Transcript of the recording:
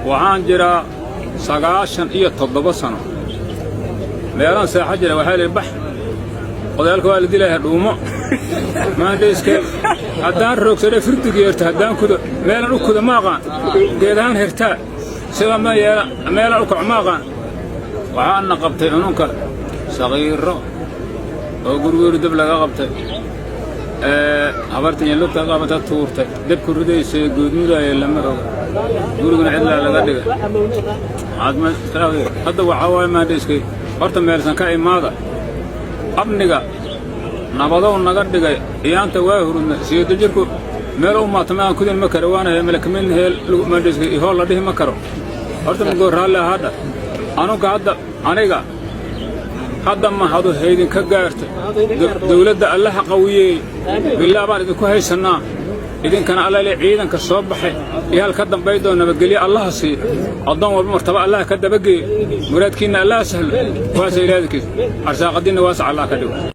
وعن جرا سقاشن إيه تضبط سنة ليران ساحجر وحال البحر وذلك والدي له الأمة ما ديس كيف هدان روك سر فرد جيرت هدان كده ميلا روك كده ما قان جيران هرتا سوى ما يلا ميلا روك ما قان وعنا قبتي عنك صغير وقرور دبلة قبتي عبرتني يلوك قابت الطورتي دب كردي سيقودني لا لما قرور عدلا لقدك عاد ما هذا وحوي ما ديس كيف horta meelsan ka imaada abniga nabado naga dhigay iyaanta waa hurudna siida jirku meel u maatmaan kudin ma karo waana malakmin heel ma dhisay hool la dhihi ma karo horta ma goor raale hada aniga hadda ma hadu heydin ka gaartay dawladda Allah qawiyay billaah baan idinku haysanaa idinkana alla ilaa ciidanka soo baxay iyo halka dambeey doon nabadgelyo Allah sii adoon walba martaba Allah ka dabageey muraadkiina Allah sahlo waasa ilaadkiis arsaaqadina waasa Allah ka dhigo